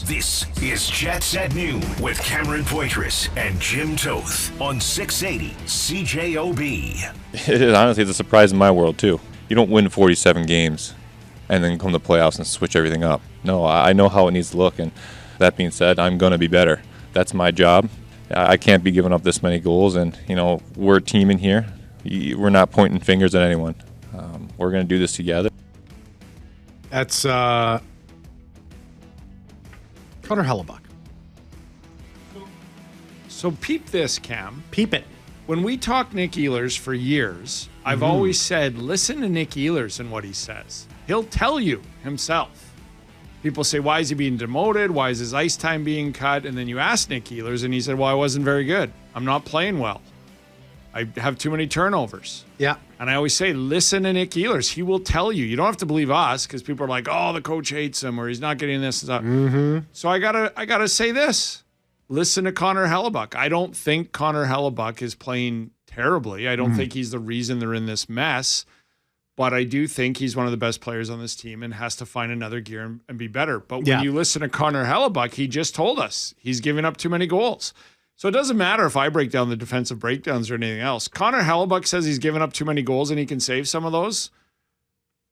This is Jets at Noon with Cameron Poitras and Jim Toth on 680 CJOB. It is honestly a surprise in my world, too. You don't win 47 games and then come to playoffs and switch everything up. No, I know how it needs to look, and that being said, I'm going to be better. That's my job. I can't be giving up this many goals, and, we're a team in here. We're not pointing fingers at anyone. We're going to do this together. That's Connor Hellebuyck. So peep this, Cam. Peep it. When we talk Nick Ehlers for years, I've always said, listen to Nick Ehlers and what he says. He'll tell you himself. People say, why is he being demoted? Why is his ice time being cut? And then you ask Nick Ehlers, and he said, well, I wasn't very good. I'm not playing well. I have too many turnovers. Yeah. And I always say, listen to Nick Ehlers. He will tell you. You don't have to believe us because people are like, oh, the coach hates him or he's not getting this and stuff. Mm-hmm. So I gotta say this. Listen to Connor Hellebuyck. I don't think Connor Hellebuyck is playing terribly. I don't think he's the reason they're in this mess. But I do think he's one of the best players on this team and has to find another gear and be better. But when you listen to Connor Hellebuyck, he just told us he's giving up too many goals. So it doesn't matter if I break down the defensive breakdowns or anything else. Connor Hellebuyck says he's given up too many goals and he can save some of those.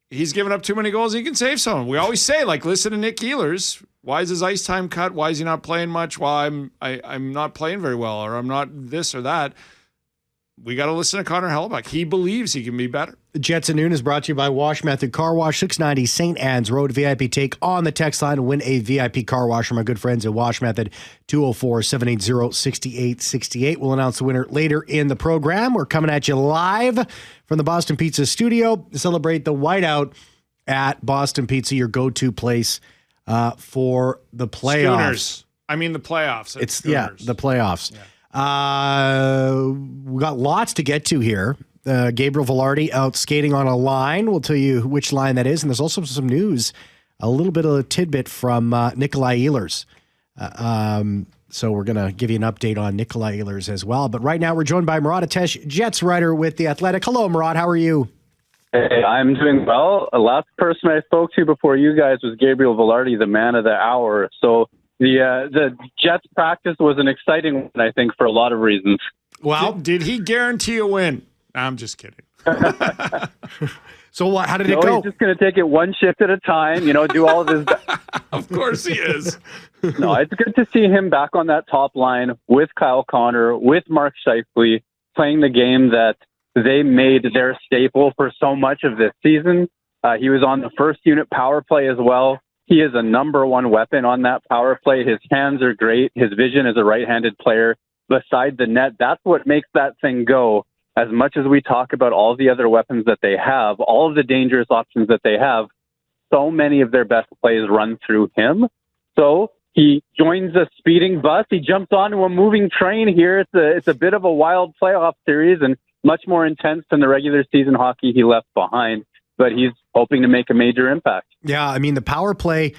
He's given up too many goals and he can save some. We always say, listen to Nick Ehlers. Why is his ice time cut? Why is he not playing much? Well, I'm not playing very well, or I'm not this or that. We got to listen to Connor Hellebuyck. He believes he can be better. Jets at Noon is brought to you by Wash Method Car Wash, 690 St. Anne's Road. VIP take on the text line and win a VIP car wash from our good friends at Wash Method, 204-780-6868. We'll announce the winner later in the program. We're coming at you live from the Boston Pizza studio to celebrate the whiteout at Boston Pizza, your go-to place for the playoffs. Schooners. I mean the playoffs. The playoffs. Yeah. We got lots to get to here. Gabriel Vilardi out skating on a line. We'll tell you which line that is. And there's also some news, a little bit of a tidbit from Nikolaj Ehlers. So we're going to give you an update on Nikolaj Ehlers as well. But right now we're joined by Murat, Jets writer with The Athletic. Hello, Murat. How are you? Hey, I'm doing well. The last person I spoke to before you guys was Gabriel Vilardi, the man of the hour. So the Jets practice was an exciting one, I think, for a lot of reasons. Well, did he guarantee a win? I'm just kidding. So what? How did it go? He's just going to take it one shift at a time, do all of his... Of course he is. No, it's good to see him back on that top line with Kyle Connor, with Mark Scheifele, playing the game that they made their staple for so much of this season. He was on the first unit power play as well. He is a number one weapon on that power play. His hands are great. His vision as a right-handed player beside the net, that's what makes that thing go. As much as we talk about all the other weapons that they have, all of the dangerous options that they have, so many of their best plays run through him. So he joins a speeding bus. He jumps onto a moving train here. It's a bit of a wild playoff series and much more intense than the regular season hockey he left behind. But he's hoping to make a major impact. Yeah, I mean, the power play,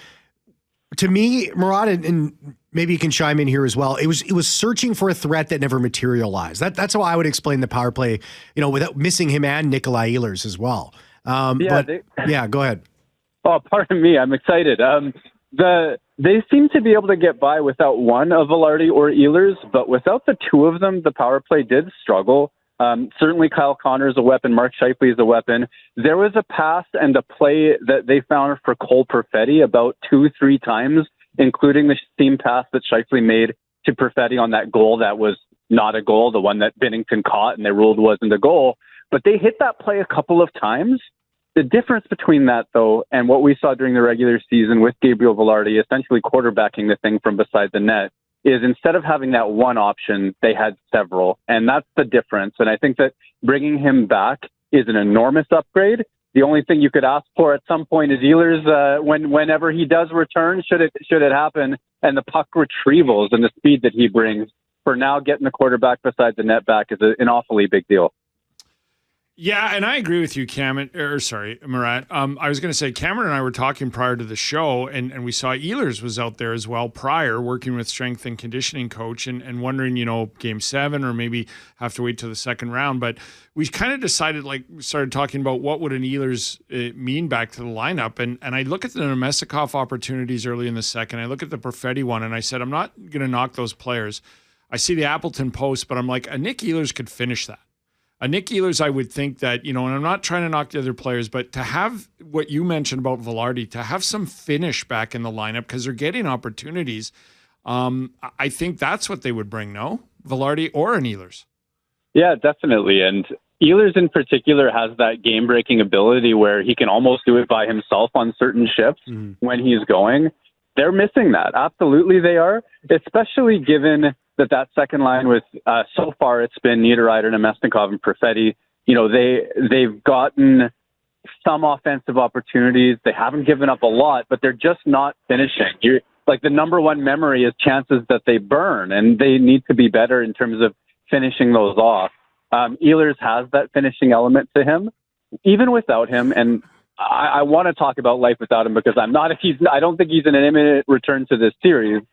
to me, Murat, and maybe you can chime in here as well, it was searching for a threat that never materialized. That's how I would explain the power play, without missing him and Nikolaj Ehlers as well. Go ahead. Oh, pardon me. I'm excited. They seem to be able to get by without one of Vilardi or Ehlers, but without the two of them, the power play did struggle. Certainly Kyle Connor is a weapon. Mark Scheifele is a weapon. There was a pass and a play that they found for Cole Perfetti about 2-3 times, including the seam pass that Scheifele made to Perfetti on that goal that was not a goal, the one that Binnington caught and they ruled wasn't a goal. But they hit that play a couple of times. The difference between that, though, and what we saw during the regular season with Gabriel Vilardi essentially quarterbacking the thing from beside the net, is instead of having that one option, they had several. And that's the difference. And I think that bringing him back is an enormous upgrade. The only thing you could ask for at some point is Ehlers, whenever he does return, should it happen, and the puck retrievals and the speed that he brings. For now, getting the quarterback beside the net back is an awfully big deal. Yeah, and I agree with you, Murat. I was going to say, Cameron and I were talking prior to the show, and we saw Ehlers was out there as well prior, working with strength and conditioning coach, and wondering, Game 7 or maybe have to wait till the second round. But we kind of decided, started talking about what would an Ehlers mean back to the lineup. And I look at the Nemestikov opportunities early in the second. I look at the Perfetti one, and I said, I'm not going to knock those players. I see the Appleton post, but I'm like, a Nick Ehlers could finish that. A Nick Ehlers, I would think that, and I'm not trying to knock the other players, but to have what you mentioned about Vilardi, to have some finish back in the lineup because they're getting opportunities, I think that's what they would bring, no? Vilardi or an Ehlers? Yeah, definitely. And Ehlers in particular has that game-breaking ability where he can almost do it by himself on certain shifts when he's going. They're missing that. Absolutely they are, especially given that second line with so far it's been Niederreiter, Nemestikov, and Perfetti. They've gotten some offensive opportunities. They haven't given up a lot, but they're just not finishing. The number one memory is chances that they burn, and they need to be better in terms of finishing those off. Ehlers has that finishing element to him, even without him, and I want to talk about life without him because I don't think he's in an imminent return to this series.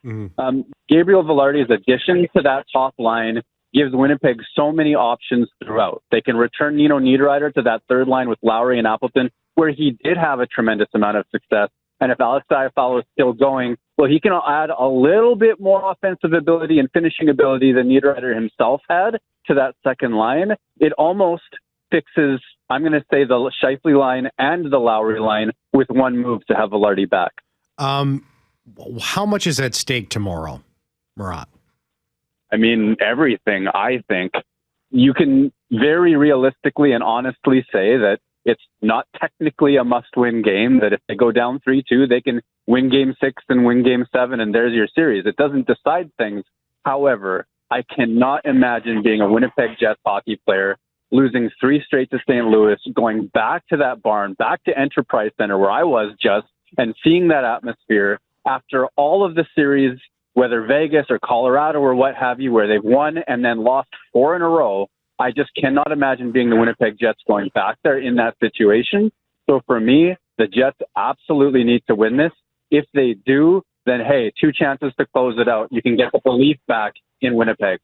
Gabriel Vilardi's addition to that top line gives Winnipeg so many options throughout. They can return Nino Niederreiter to that third line with Lowry and Appleton, where he did have a tremendous amount of success. And if Alex Scheifele is still going, well, he can add a little bit more offensive ability and finishing ability than Niederreiter himself had to that second line. It almost fixes, I'm going to say, the Scheifele line and the Lowry line with one move to have Vilardi back. How much is at stake tomorrow, Murat? I mean, everything, I think. You can very realistically and honestly say that it's not technically a must-win game, that if they go down 3-2, they can win Game 6 and win Game 7, and there's your series. It doesn't decide things. However, I cannot imagine being a Winnipeg Jets hockey player losing 3 straight to St. Louis, going back to that barn, back to Enterprise Center where I was just, and seeing that atmosphere after all of the series, whether Vegas or Colorado or what have you, where they've won and then lost 4 in a row. I just cannot imagine being the Winnipeg Jets going back there in that situation. So for me, the Jets absolutely need to win this. If they do, then hey, 2 chances to close it out. You can get the belief back in Winnipeg.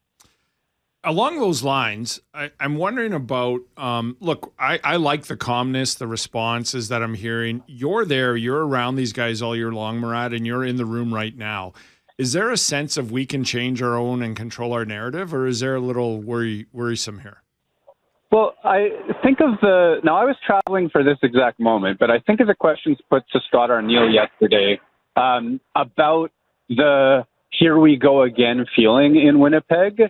Along those lines, I'm wondering about, look, I like the calmness, the responses that I'm hearing. You're there, you're around these guys all year long, Murat, and you're in the room right now. Is there a sense of we can change our own and control our narrative, or is there a little worrisome here? Well, I think of now I was traveling for this exact moment, but I think of the questions put to Scott Arniel yesterday about the here we go again feeling in Winnipeg.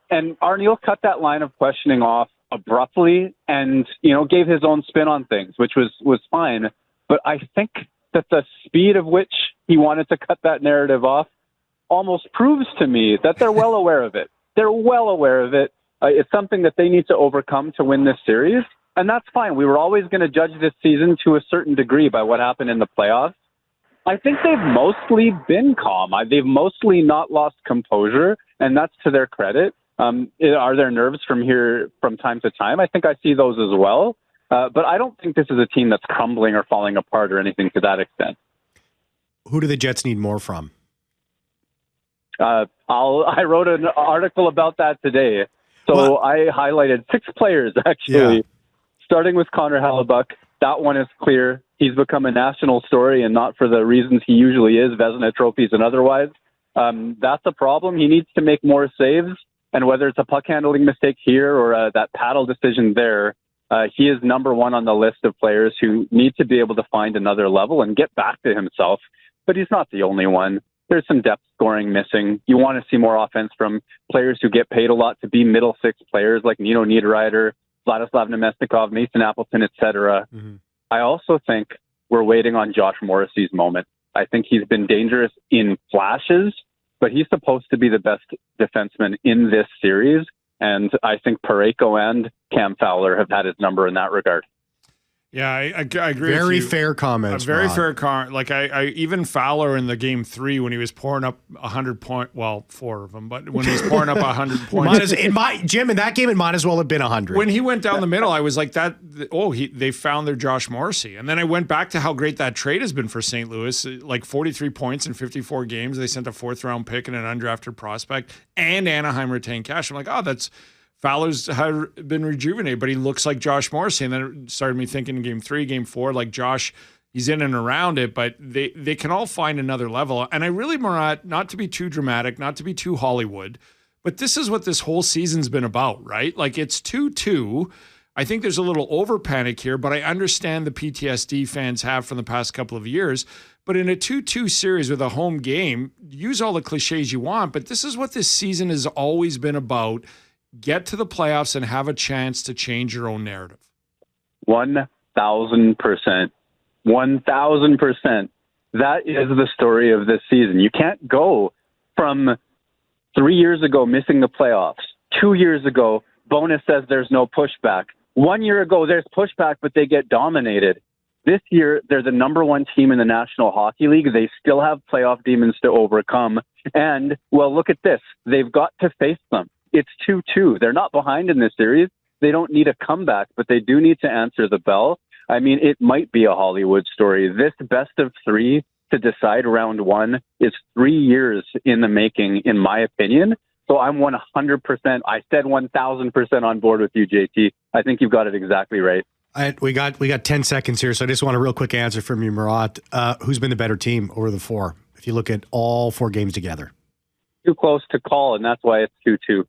And Arniel cut that line of questioning off abruptly and, gave his own spin on things, which was fine. But I think that the speed of which he wanted to cut that narrative off almost proves to me that they're well aware of it. They're well aware of it. It's something that they need to overcome to win this series. And that's fine. We were always going to judge this season to a certain degree by what happened in the playoffs. I think they've mostly been calm. They've mostly not lost composure, and that's to their credit. Are there nerves from time to time? I think I see those as well. But I don't think this is a team that's crumbling or falling apart or anything to that extent. Who do the Jets need more from? I wrote an article about that today. So I highlighted 6 players, actually, starting with Connor Hellebuyck. That one is clear. He's become a national story, and not for the reasons he usually is, Vezina trophies and otherwise. That's a problem. He needs to make more saves. And whether it's a puck handling mistake here or that paddle decision there, he is number one on the list of players who need to be able to find another level and get back to himself. But he's not the only one. There's some depth scoring missing. You want to see more offense from players who get paid a lot to be middle 6 players like Nino Niederreiter, Vladislav Nemestikov, Mason Appleton, etc. Mm-hmm. I also think we're waiting on Josh Morrissey's moment. I think he's been dangerous in flashes, but he's supposed to be the best defenseman in this series. And I think Parayko and Cam Fowler have had his number in that regard. Yeah, I agree Very with you. fair comments. A very Rod. fair comment. Like I even Fowler in the game 3 when he was pouring up 100 points. Well, 4 of them, but when he was pouring up 100 points. Jim, in that game, it might as well have been 100. When he went down the middle, I was like, they found their Josh Morrissey. And then I went back to how great that trade has been for St. Louis. Like 43 points in 54 games. They sent a 4th-round pick and an undrafted prospect, and Anaheim retained cash. I'm like, that's Fowler's been rejuvenated, but he looks like Josh Morrissey. And then it started me thinking in game 3, game 4, like Josh, he's in and around it, but they can all find another level. And I really, Murat, not to be too dramatic, not to be too Hollywood, but this is what this whole season's been about, right? Like it's 2-2. I think there's a little over panic here, but I understand the PTSD fans have from the past couple of years. But in a 2-2 series with a home game, use all the cliches you want, but this is what this season has always been about. Get to the playoffs and have a chance to change your own narrative. 1,000%. 1,000%. That is the story of this season. You can't go from 3 years ago missing the playoffs. 2 years ago, Bonus says there's no pushback. 1 year ago, there's pushback, but they get dominated. This year, they're the number 1 team in the National Hockey League. They still have playoff demons to overcome. And, well, look at this. They've got to face them. It's 2-2. They're not behind in this series. They don't need a comeback, but they do need to answer the bell. I mean, it might be a Hollywood story. This best of 3 to decide round 1 is 3 years in the making, in my opinion. So I'm 100%. I said 1,000% on board with you, JT. I think you've got it exactly right. We got 10 seconds here, so I just want a real quick answer from you, Murat. Who's been the better team over the 4? If you look at all 4 games together. Too close to call, and that's why it's 2-2.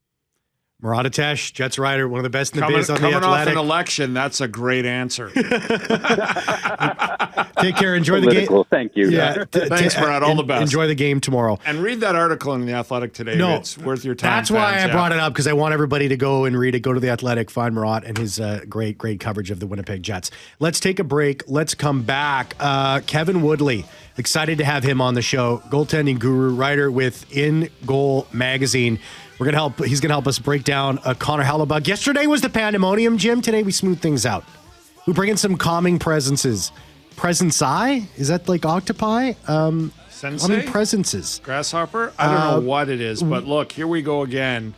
Murat Atesh, Jets writer, one of the best in the biz on the Coming Athletic. off an election, that's a great answer. Take care. Enjoy the game. Thank you. Yeah, Thanks, Murat. All the best. Enjoy the game tomorrow. And read that article in the Athletic today. No, it's worth your time. That's why I brought it up, because I want everybody to go and read it. Go to the Athletic, find Murat and his great coverage of the Winnipeg Jets. Let's take a break. Let's come back. Kevin Woodley, excited to have him on the show. Goaltending guru, writer with InGoal Magazine. He's gonna help us break down Connor Hellebuyck. Yesterday was the pandemonium, Jim. Today we smooth things out. We bring in some calming presences. Presence-I? Is that like octopi? Sensei? Calming presences. Grasshopper? I don't know what it is, but look, here we go again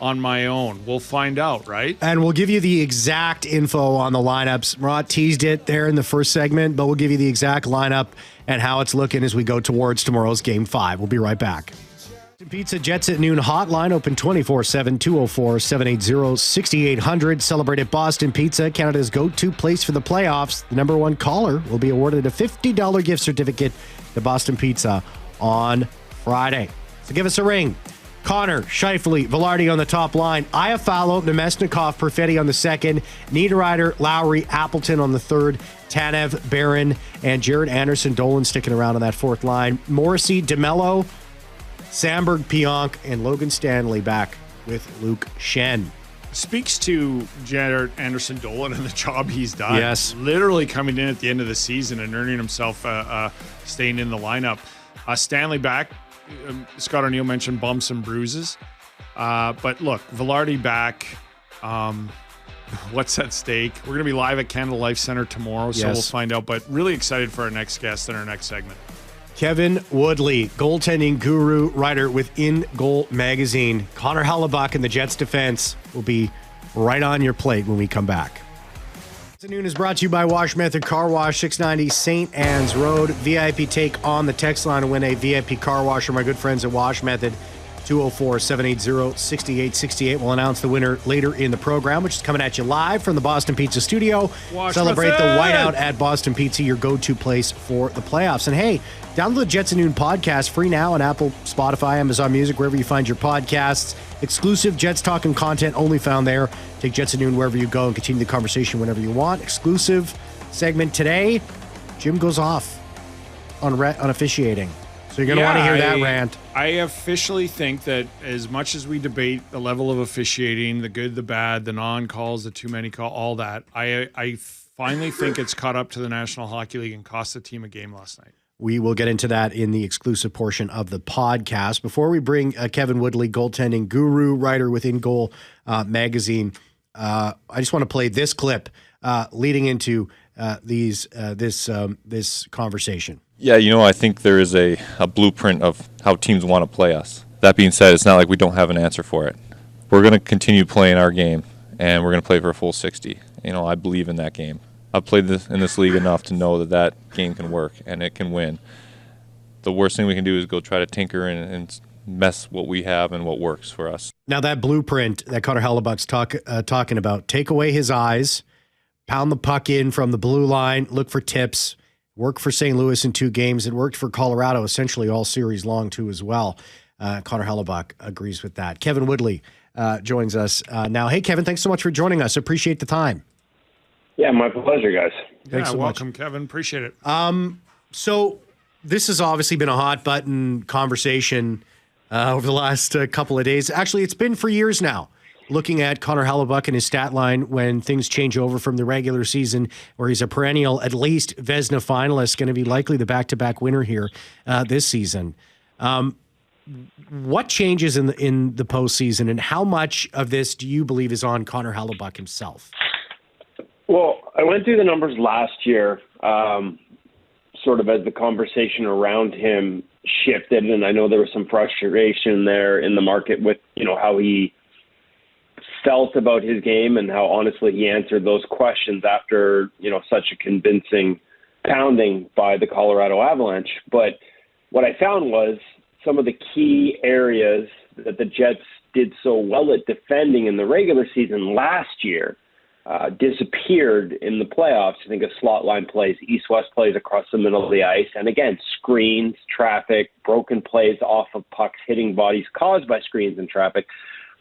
on my own. We'll find out, right? And we'll give you the exact info on the lineups. Murat teased it there in the first segment, but we'll give you the exact lineup and how it's looking as we go towards tomorrow's Game 5. We'll be right back. Pizza Jets at Noon hotline open 24/7 204-780-6800. Celebrate at Boston Pizza, Canada's go-to place for the playoffs. The number 1 caller will be awarded a $50 gift certificate to Boston Pizza on Friday. So give us a ring. Connor, Scheifele, Vilardi on the top line. Iafallo, Nemesnikov, Perfetti on the second. Niederreiter, Lowry, Appleton on the third. Tanev, Barron, and Jared Anderson Dolan sticking around on that fourth line. Morrissey, DeMello, Samberg, Pionk, and Logan Stanley back with Luke Shen. Speaks to Jared Anderson Dolan and the job he's done. Yes. Literally coming in at the end of the season and earning himself staying in the lineup. Stanley back. Scott O'Neill mentioned bumps and bruises. But look, Vilardi back. What's at stake? We're going to be live at Canada Life Center tomorrow, so we'll find out. But really excited for our next guest in our next segment. Kevin Woodley, goaltending guru, writer with InGoal Magazine. Connor Hellebuyck and the Jets defense will be right on your plate when we come back. This Noon is brought to you by Wash Method Car Wash, 690 St. Anne's Road. VIP take on the text line to win a VIP car wash from my good friends at Wash Method. 204-780-6868. We'll announce the winner later in the program, which is coming at you live from the Boston Pizza studio. Celebrate the whiteout at Boston Pizza, your go-to place for the playoffs. And hey, download the Jets at Noon podcast, free now on Apple, Spotify, Amazon Music, wherever you find your podcasts. Exclusive Jets talking content only found there. Take Jets at Noon wherever you go and continue the conversation whenever you want. Exclusive segment today. Jim goes off on officiating. So you're going to want to hear that rant. I officially think that as much as we debate the level of officiating, the good, the bad, the non-calls, the too many calls, all that, I finally think it's caught up to the National Hockey League and cost the team a game last night. We will get into that in the exclusive portion of the podcast. Before we bring Kevin Woodley, goaltending guru, writer with InGoal Magazine, I just want to play this clip leading into this conversation? Yeah, I think there is a blueprint of how teams want to play us. That being said, it's not like we don't have an answer for it. We're going to continue playing our game, and we're going to play for a full 60. I believe in that game. I've played in this league enough to know that game can work and it can win. The worst thing we can do is go try to tinker and mess what we have and what works for us. Now that blueprint that Connor Hellebuyck's talking about, take away his eyes, pound the puck in from the blue line, look for tips, work for St. Louis in 2 games. It worked for Colorado essentially all series long too as well. Connor Hellebuyck agrees with that. Kevin Woodley joins us now. Hey, Kevin, thanks so much for joining us. Appreciate the time. Yeah, my pleasure, guys. Thanks so welcome, much. Kevin. Appreciate it. So this has obviously been a hot button conversation over the last couple of days. Actually, it's been for years now. Looking at Connor Hellebuyck and his stat line when things change over from the regular season, where he's a perennial, at least Vezina finalist, going to be likely the back-to-back winner here this season. What changes in the postseason, and how much of this do you believe is on Connor Hellebuyck himself? Well, I went through the numbers last year, sort of as the conversation around him shifted, and I know there was some frustration there in the market with, how he felt about his game and how honestly he answered those questions after, such a convincing pounding by the Colorado Avalanche. But what I found was some of the key areas that the Jets did so well at defending in the regular season last year disappeared in the playoffs. I think of slot line plays, east-west plays across the middle of the ice, and again, screens, traffic, broken plays off of pucks, hitting bodies caused by screens and traffic.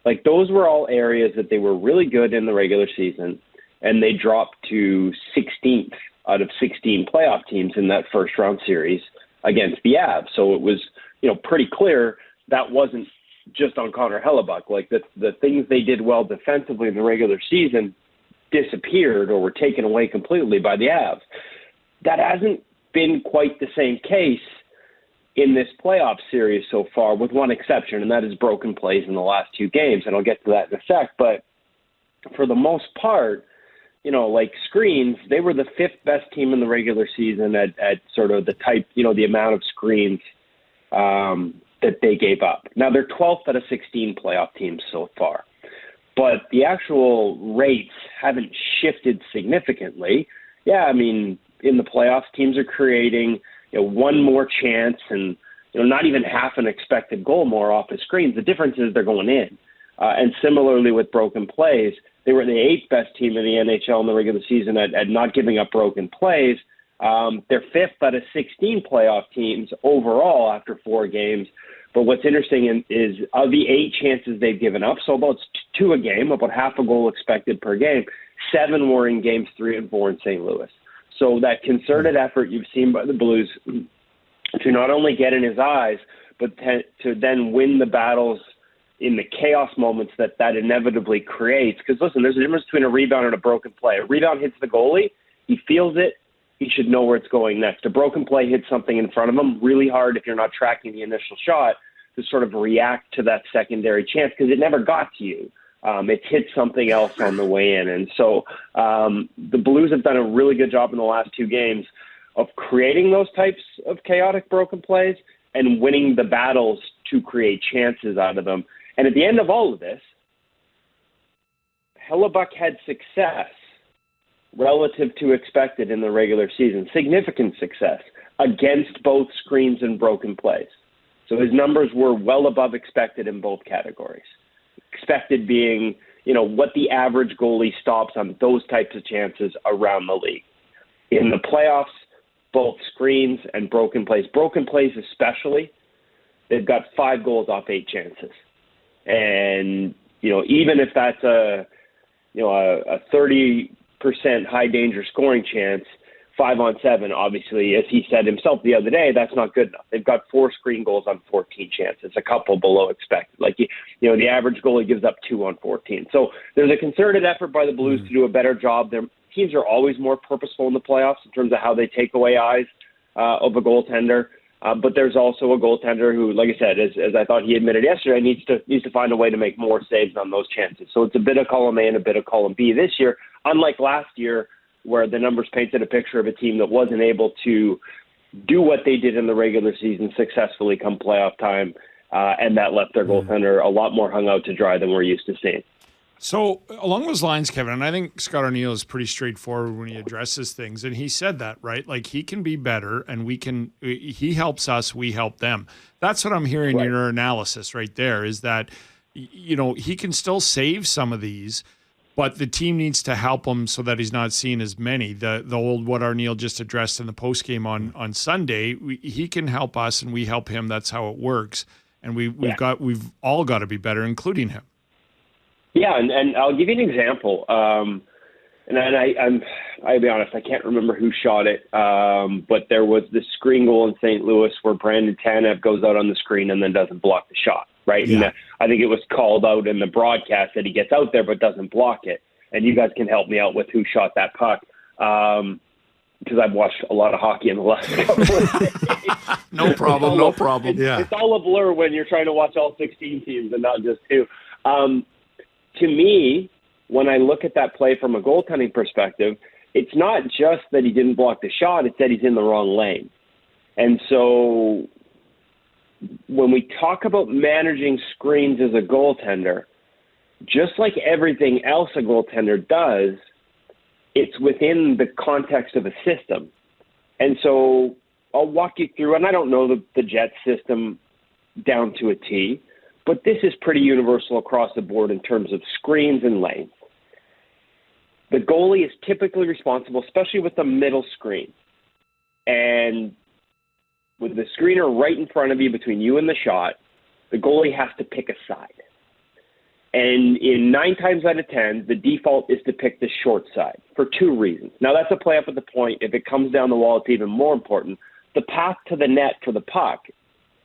Like, those were all areas that they were really good in the regular season, and they dropped to 16th out of 16 playoff teams in that first-round series against the Avs. So it was, pretty clear that wasn't just on Connor Hellebuyck. Like, the things they did well defensively in the regular season disappeared or were taken away completely by the Avs. That hasn't been quite the same case in this playoff series so far, with one exception, and that is broken plays in the last 2 games, and I'll get to that in a sec. But for the most part, like screens, they were the 5th best team in the regular season at sort of the type, the amount of screens that they gave up. Now, they're 12th out of 16 playoff teams so far, but the actual rates haven't shifted significantly. Yeah, I mean, in the playoffs, teams are creating one more chance and not even half an expected goal more off the screens. The difference is they're going in. And similarly with broken plays, they were the 8th best team in the NHL in the regular season at not giving up broken plays. They're 5th out of 16 playoff teams overall after 4 games. But what's interesting is of the 8 chances they've given up, so about 2 a game, about half a goal expected per game, 7 were in games 3 and 4 in St. Louis. So that concerted effort you've seen by the Blues to not only get in his eyes, but to then win the battles in the chaos moments that inevitably creates. Because, listen, there's a difference between a rebound and a broken play. A rebound hits the goalie. He feels it. He should know where it's going next. A broken play hits something in front of him. Really hard if you're not tracking the initial shot to sort of react to that secondary chance because it never got to you. It hit something else on the way in. And so the Blues have done a really good job in the last 2 games of creating those types of chaotic broken plays and winning the battles to create chances out of them. And at the end of all of this, Hellebuyck had success relative to expected in the regular season, significant success against both screens and broken plays. So his numbers were well above expected in both categories. Expected being, what the average goalie stops on those types of chances around the league. In the playoffs, both screens and broken plays especially, they've got 5 goals off 8 chances. And, even if that's a 30% high danger scoring chance, 5-on-7, obviously, as he said himself the other day, that's not good enough. They've got 4 screen goals on 14 chances, a couple below expected. Like, the average goalie gives up 2 on 14. So there's a concerted effort by the Blues to do a better job. Their teams are always more purposeful in the playoffs in terms of how they take away eyes of a goaltender. But there's also a goaltender who, like I said, as I thought he admitted yesterday, needs to find a way to make more saves on those chances. So it's a bit of column A and a bit of column B this year. Unlike last year, where the numbers painted a picture of a team that wasn't able to do what they did in the regular season successfully come playoff time, and that left their goaltender a lot more hung out to dry than we're used to seeing. So along those lines, Kevin, and I think Scott O'Neill is pretty straightforward when he addresses things, and he said that, right? Like, he can be better, and he helps us, we help them. That's what I'm hearing in your analysis right there, is that, he can still save some of these, but the team needs to help him so that he's not seeing as many. The old what O'Neill just addressed in the postgame on Sunday, he can help us and we help him. That's how it works. And we've all got to be better, including him. Yeah, and I'll give you an example. And I'll be honest, I can't remember who shot it, but there was this screen goal in St. Louis where Brandon Tanev goes out on the screen and then doesn't block the shot, right? Yeah. And I think it was called out in the broadcast that he gets out there but doesn't block it. And you guys can help me out with who shot that puck, because I've watched a lot of hockey in the last couple of days. No problem. Yeah. It's all a blur when you're trying to watch all 16 teams and not just two. To me, when I look at that play from a goaltending perspective, it's not just that he didn't block the shot, it's that he's in the wrong lane. And so when we talk about managing screens as a goaltender, just like everything else a goaltender does, it's within the context of a system. And so I'll walk you through, and I don't know the Jets system down to a T, but this is pretty universal across the board in terms of screens and lanes. The goalie is typically responsible, especially with the middle screen. And with the screener right in front of you between you and the shot, the goalie has to pick a side. And in 9 times out of 10, the default is to pick the short side for 2 reasons. Now, that's a play up at the point. If it comes down the wall, it's even more important. The path to the net for the puck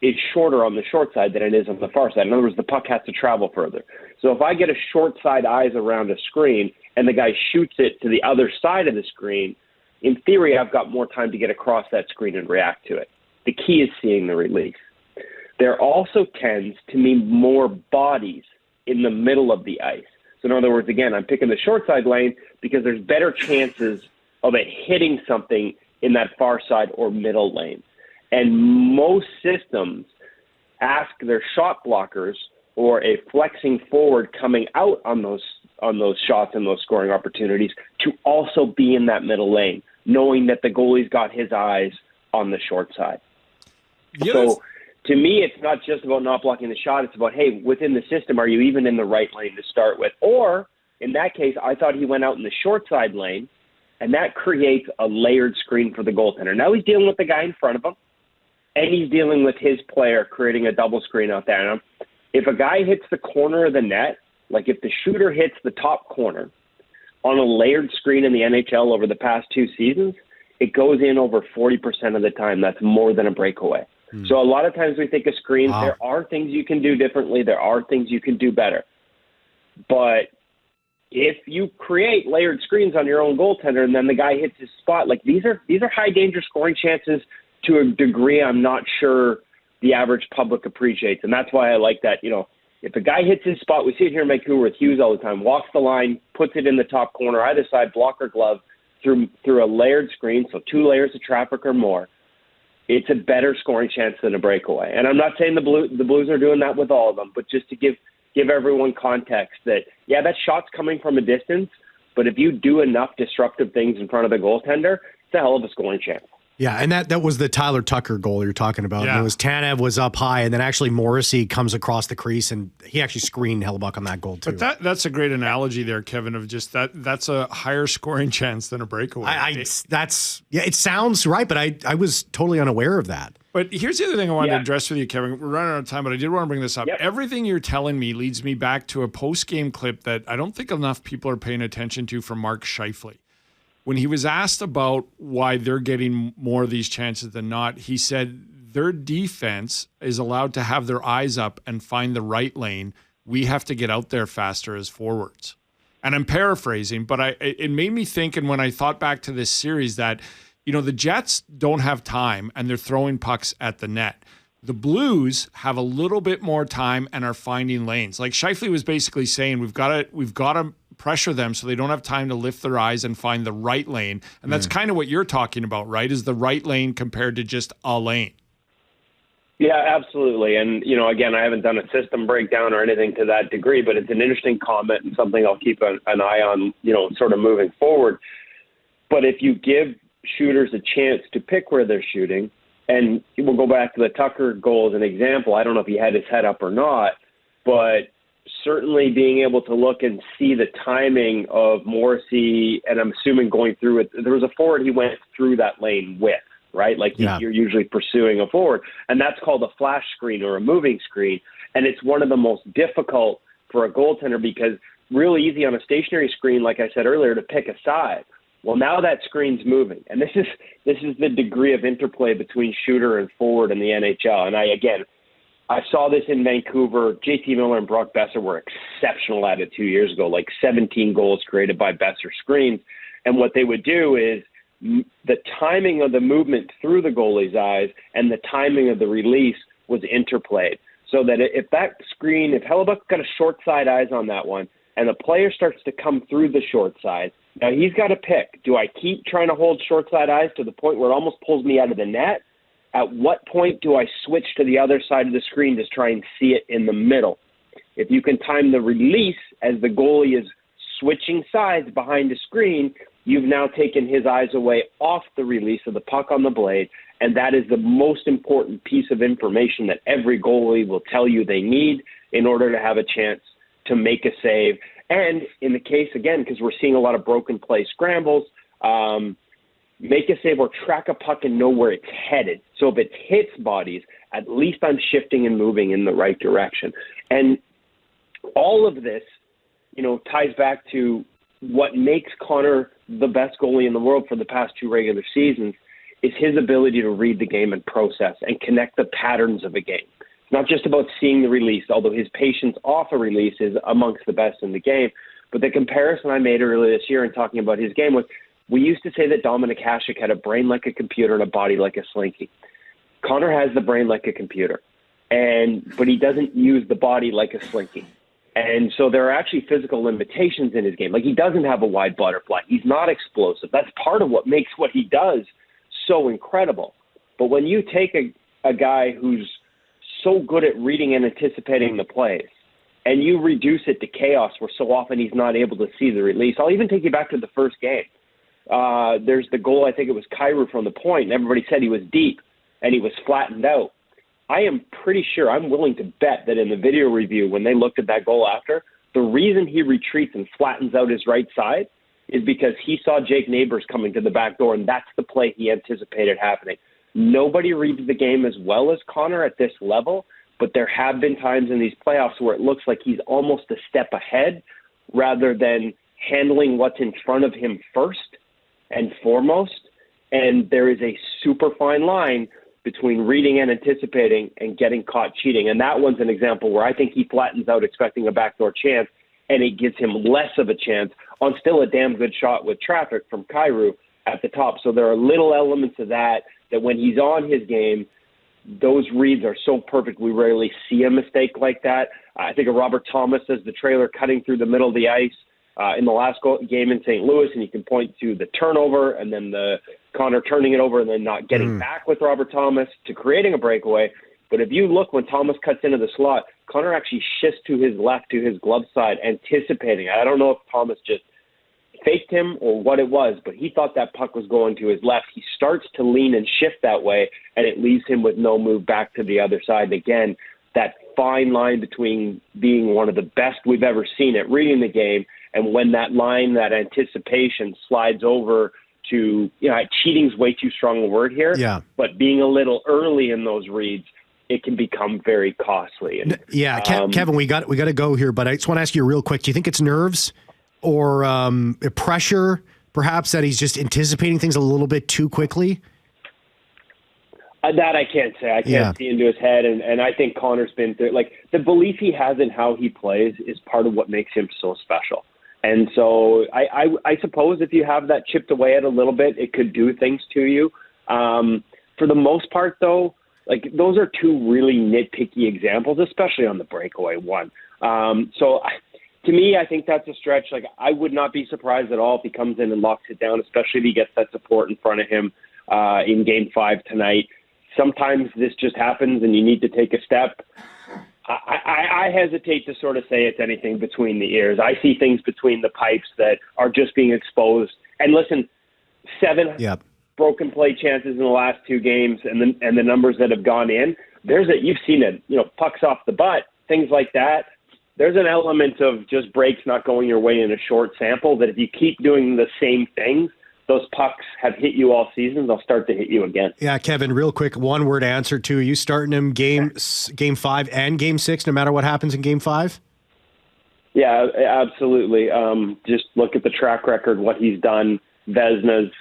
is shorter on the short side than it is on the far side. In other words, the puck has to travel further. So if I get a short side eyes around a screen and the guy shoots it to the other side of the screen, in theory, I've got more time to get across that screen and react to it. The key is seeing the release. There also tends to be more bodies in the middle of the ice. So in other words, again, I'm picking the short side lane because there's better chances of it hitting something in that far side or middle lane. And most systems ask their shot blockers or a flexing forward coming out on those shots and those scoring opportunities to also be in that middle lane, knowing that the goalie's got his eyes on the short side. Yes. So to me, it's not just about not blocking the shot. It's about, hey, within the system, are you even in the right lane to start with? Or in that case, I thought he went out in the short side lane, and that creates a layered screen for the goaltender. Now he's dealing with the guy in front of him, and he's dealing with his player creating a double screen out there. Now, if a guy hits the corner of the net, like if the shooter hits the top corner on a layered screen in the NHL over the past 2 seasons, it goes in over 40% of the time. That's more than a breakaway. So a lot of times we think of screens, there are things you can do differently. There are things you can do better. But if you create layered screens on your own goaltender and then the guy hits his spot, like these are high danger scoring chances to a degree I'm not sure the average public appreciates. And that's why I like that, if a guy hits his spot, we see it here in Vancouver with Hughes all the time, walks the line, puts it in the top corner, either side, blocker glove, through a layered screen, so 2 layers of traffic or more. It's a better scoring chance than a breakaway. And I'm not saying the Blues are doing that with all of them, but just to give everyone context that, yeah, that shot's coming from a distance, but if you do enough disruptive things in front of the goaltender, it's a hell of a scoring chance. Yeah, and that was the Tyler Tucker goal you're talking about. Yeah. It was Tanev was up high, and then actually Morrissey comes across the crease, and he actually screened Hellebuyck on that goal too. But that's a great analogy there, Kevin, of just that's a higher scoring chance than a breakaway. It sounds right, but I was totally unaware of that. But here's the other thing I wanted to address with you, Kevin. We're running out of time, but I did want to bring this up. Yep. Everything you're telling me leads me back to a post-game clip that I don't think enough people are paying attention to from Mark Scheifele. When he was asked about why they're getting more of these chances than not, he said their defense is allowed to have their eyes up and find the right lane. We have to get out there faster as forwards. And I'm paraphrasing, but it made me think, and when I thought back to this series, that the Jets don't have time and they're throwing pucks at the net. The Blues have a little bit more time and are finding lanes. Like Scheifele was basically saying, we've got to pressure them so they don't have time to lift their eyes and find the right lane. And that's kind of what you're talking about, right? Is the right lane compared to just a lane. Yeah, absolutely. And, again, I haven't done a system breakdown or anything to that degree, but it's an interesting comment and something I'll keep an eye on, sort of moving forward. But if you give shooters a chance to pick where they're shooting, and we'll go back to the Tucker goal as an example. I don't know if he had his head up or not, but certainly being able to look and see the timing of Morrissey, and I'm assuming going through it, there was a forward he went through that lane with. Right? Like you're usually pursuing a forward, and that's called a flash screen or a moving screen. And it's one of the most difficult for a goaltender because really easy on a stationary screen, like I said earlier, to pick a side. Well, now that screen's moving, and this is the degree of interplay between shooter and forward in the NHL. And I saw this in Vancouver. JT Miller and Brock Besser were exceptional at it 2 years ago, like 17 goals created by Besser screens. And what they would do is the timing of the movement through the goalie's eyes and the timing of the release was interplayed. So that if that screen, if Hellebuyck got a short side eyes on that one, and the player starts to come through the short side, now he's got to pick. Do I keep trying to hold short side eyes to the point where it almost pulls me out of the net? At what point do I switch to the other side of the screen to try and see it in the middle? If you can time the release as the goalie is switching sides behind the screen, you've now taken his eyes away off the release of the puck on the blade, and that is the most important piece of information that every goalie will tell you they need in order to have a chance to make a save. And in the case, again, because we're seeing a lot of broken play scrambles, make a save or track a puck and know where it's headed. So if it hits bodies, at least I'm shifting and moving in the right direction. And all of this, ties back to what makes Connor the best goalie in the world for the past 2 regular seasons is his ability to read the game and process and connect the patterns of a game. It's not just about seeing the release, although his patience off a release is amongst the best in the game. But the comparison I made earlier this year in talking about his game was we used to say that Dominik Hasek had a brain like a computer and a body like a slinky. Connor has the brain like a computer, but he doesn't use the body like a slinky. And so there are actually physical limitations in his game. Like he doesn't have a wide butterfly. He's not explosive. That's part of what makes what he does so incredible. But when you take a guy who's so good at reading and anticipating the plays, and you reduce it to chaos where so often he's not able to see the release. I'll even take you back to the first game. There's the goal, I think it was Kyrou from the point, and everybody said he was deep, and he was flattened out. I am pretty sure, I'm willing to bet that in the video review, when they looked at that goal after, the reason he retreats and flattens out his right side is because he saw Jake Neighbors coming to the back door, and that's the play he anticipated happening. Nobody reads the game as well as Connor at this level, but there have been times in these playoffs where it looks like he's almost a step ahead rather than handling what's in front of him first and foremost. And there is a super fine line between reading and anticipating and getting caught cheating. And that one's an example where I think he flattens out expecting a backdoor chance, and it gives him less of a chance on still a damn good shot with traffic from Kyrou at the top. So there are little elements of that when he's on his game, those reads are so perfect we rarely see a mistake like that. I think of Robert Thomas as the trailer cutting through the middle of the ice in the last game in St. Louis, and you can point to the turnover and then the Connor turning it over and then not getting back with Robert Thomas to creating a breakaway. But if you look when Thomas cuts into the slot, Connor actually shifts to his left, to his glove side, anticipating. I don't know if Thomas just faked him or what it was, but he thought that puck was going to his left. He starts to lean and shift that way, and it leaves him with no move back to the other side. And again, that fine line between being one of the best we've ever seen at reading the game and when that line, that anticipation slides over to, cheating's way too strong a word here, but being a little early in those reads, it can become very costly. And, Kevin, we got to go here, but I just want to ask you real quick. Do you think it's nerves or pressure, perhaps, that he's just anticipating things a little bit too quickly? That I can't say. I can't see into his head, and I think Connor's been through, the belief he has in how he plays is part of what makes him so special. And so I suppose if you have that chipped away at a little bit, it could do things to you. For the most part, though, those are two really nitpicky examples, especially on the breakaway one. So to me, I think that's a stretch. Like, I would not be surprised at all if he comes in and locks it down, especially if he gets that support in front of him in Game 5 tonight. Sometimes this just happens and you need to take a step. I hesitate to sort of say it's anything between the ears. I see things between the pipes that are just being exposed. And listen, 7 broken play chances in the last 2 games, and the numbers that have gone in. You've seen it. Pucks off the butt, things like that. There's an element of just breaks not going your way in a short sample that if you keep doing the same things, those pucks have hit you all season, they'll start to hit you again. Yeah, Kevin, real quick, one-word answer to you starting him game 5 and Game 6, no matter what happens in Game 5? Yeah, absolutely. Just look at the track record, what he's done, Vezna's,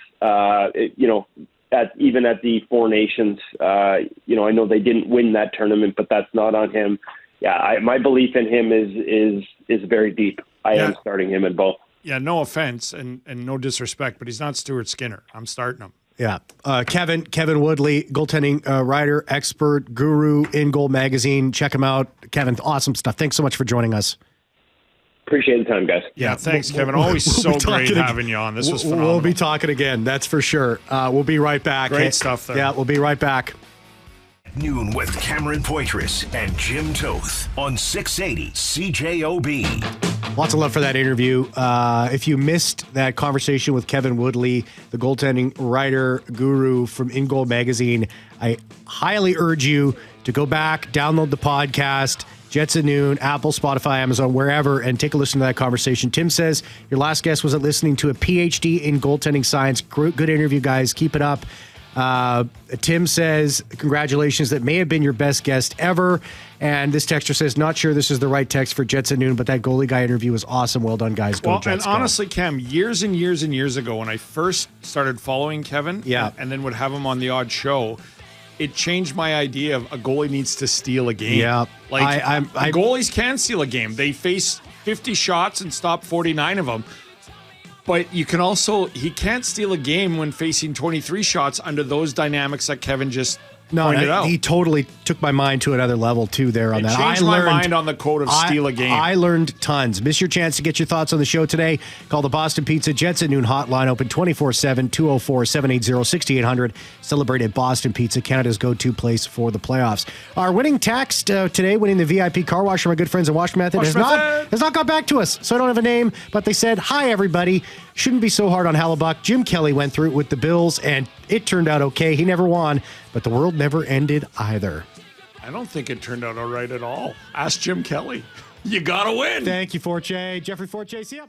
even at the Four Nations, I know they didn't win that tournament, but that's not on him. Yeah, my belief in him is very deep. I am starting him in both. Yeah, no offense and no disrespect, but he's not Stuart Skinner. I'm starting him. Yeah. Kevin Woodley, goaltending writer, expert, guru, InGoal Magazine. Check him out. Kevin, awesome stuff. Thanks so much for joining us. Appreciate the time, guys. Yeah, thanks, Kevin. Always so great having you on. This was phenomenal. We'll be talking again, that's for sure. We'll be right back. Great stuff there. Yeah, we'll be right back. Noon with Cameron Poitras and Jim Toth on 680 CJOB. Lots of love for that interview. If you missed that conversation with Kevin Woodley, the goaltending writer guru from InGoal Magazine, I highly urge you to go back, download the podcast, Jets at Noon, Apple, Spotify, Amazon, wherever, and take a listen to that conversation. Tim says your last guest was listening to a PhD in goaltending science. Good interview, guys. Keep it up. Tim says, congratulations, that may have been your best guest ever. And this texter says, not sure this is the right text for Jets at Noon, but that goalie guy interview was awesome. Well done, guys. Go Jets, and honestly, Cam, years and years and years ago, when I first started following Kevin and then would have him on the odd show, it changed my idea of a goalie needs to steal a game. Yeah. Goalies can steal a game. They face 50 shots and stop 49 of them. But he can't steal a game when facing 23 shots under those dynamics that Kevin just pointed out. He totally took my mind to another level, too, there on that. Changed my mind on the quote of steal a game. I learned tons. Miss your chance to get your thoughts on the show today. Call the Boston Pizza Jets at Noon hotline, open 24/7, 204-780-6800. Celebrate at Boston Pizza, Canada's go-to place for the playoffs. Our winning text today, winning the VIP car wash from my good friends at Wash Method, has not got back to us, so I don't have a name, but they said, hi, everybody. Shouldn't be so hard on Hellebuyck. Jim Kelly went through it with the Bills, and it turned out okay. He never won, but the world never ended either. I don't think it turned out all right at all. Ask Jim Kelly. You got to win. Thank you, Forte. Jeffrey Forte, see ya.